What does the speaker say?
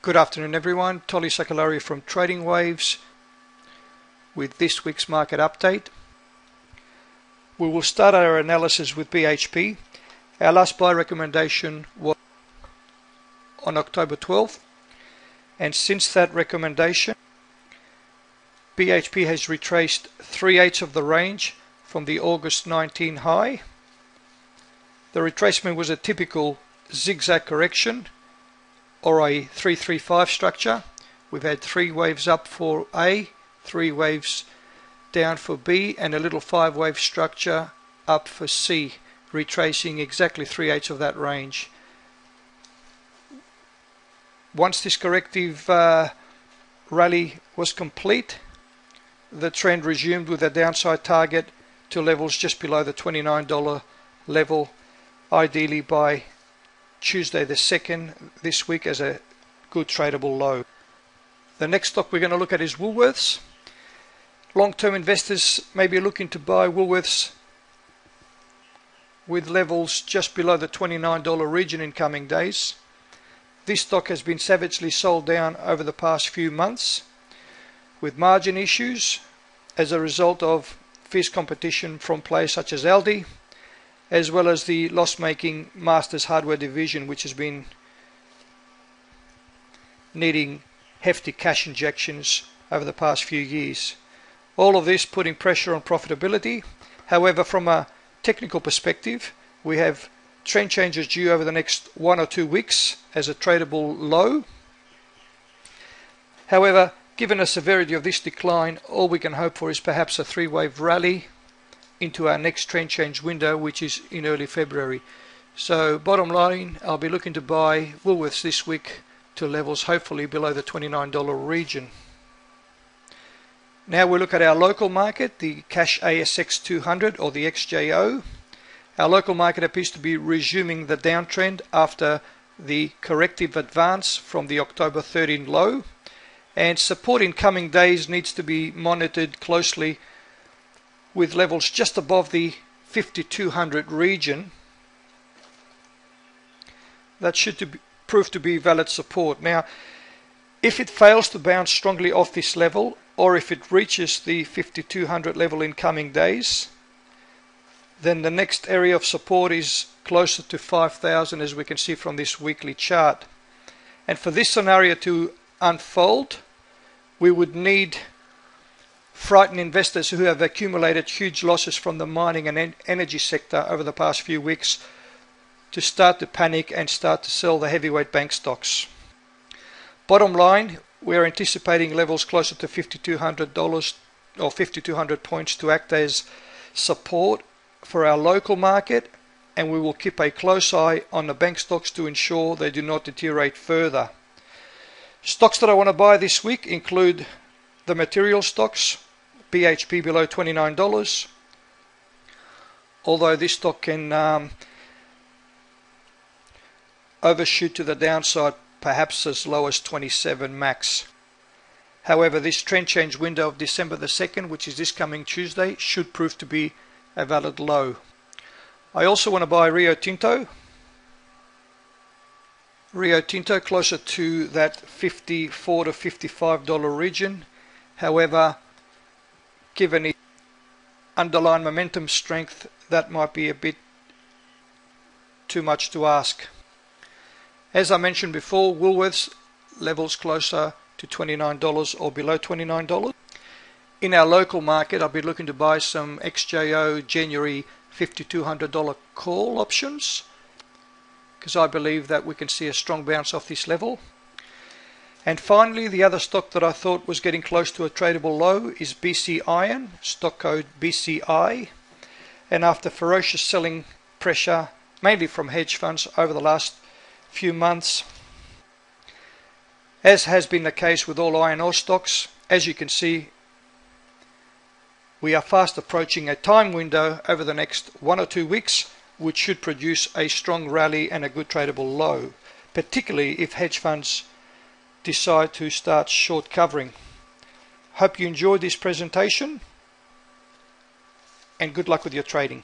Good afternoon everyone, Tolly Sakalari from Trading Waves with this week's market update. We will start our analysis with BHP. Our last buy recommendation was on October 12th, and since that recommendation BHP has retraced 3/8 of the range from the August 19 high. The retracement was a typical zigzag correction or a 3-3-5 structure. We've had 3 waves up for A, 3 waves down for B, and a little 5-wave structure up for C, retracing exactly 3/8 of that range. Once this corrective rally was complete, the trend resumed with a downside target to levels just below the $29 level, ideally by Tuesday the 2nd this week as a good tradable low. The next stock we're going to look at is Woolworths. Long-term investors may be looking to buy Woolworths with levels just below the $29 region in coming days. This stock has been savagely sold down over the past few months with margin issues as a result of fierce competition from players such as Aldi, as well as the loss-making Masters Hardware division, which has been needing hefty cash injections over the past few years. All of this putting pressure on profitability. However, from a technical perspective, we have trend changes due over the next 1 or 2 weeks as a tradable low. However, given the severity of this decline, all we can hope for is perhaps a 3-wave rally into our next trend change window, which is in early February. So bottom line, I'll be looking to buy Woolworths this week to levels hopefully below the $29 region. Now we look at our local market, the Cash ASX 200 or the XJO. Our local market appears to be resuming the downtrend after the corrective advance from the October 13 low, and support in coming days needs to be monitored closely with levels just above the 5200 region. That should prove to be valid support. Now, if it fails to bounce strongly off this level, or if it reaches the 5200 level in coming days, then the next area of support is closer to 5000, as we can see from this weekly chart. And for this scenario to unfold, we would need frightened investors who have accumulated huge losses from the mining and energy sector over the past few weeks to start to panic and start to sell the heavyweight bank stocks. Bottom line, we're anticipating levels closer to $5,200 or 5,200 points to act as support for our local market, and we will keep a close eye on the bank stocks to ensure they do not deteriorate further. Stocks that I want to buy this week include the material stocks, BHP below $29, although this stock can overshoot to the downside, perhaps as low as 27 max. However, this trend change window of December the 2nd, which is this coming Tuesday, should prove to be a valid low. I also want to buy Rio Tinto. Rio Tinto closer to that $54 to $55 region. However, given its underlying momentum strength, that might be a bit too much to ask. As I mentioned before, Woolworths levels closer to $29 or below $29. In our local market, I'll be looking to buy some XJO January $5,200 call options, because I believe that we can see a strong bounce off this level. And finally, the other stock that I thought was getting close to a tradable low is BC Iron, stock code BCI. And after ferocious selling pressure, mainly from hedge funds over the last few months, as has been the case with all iron ore stocks, as you can see, we are fast approaching a time window over the next 1 or 2 weeks, which should produce a strong rally and a good tradable low, particularly if hedge funds decide to start short covering. Hope you enjoyed this presentation, and good luck with your trading.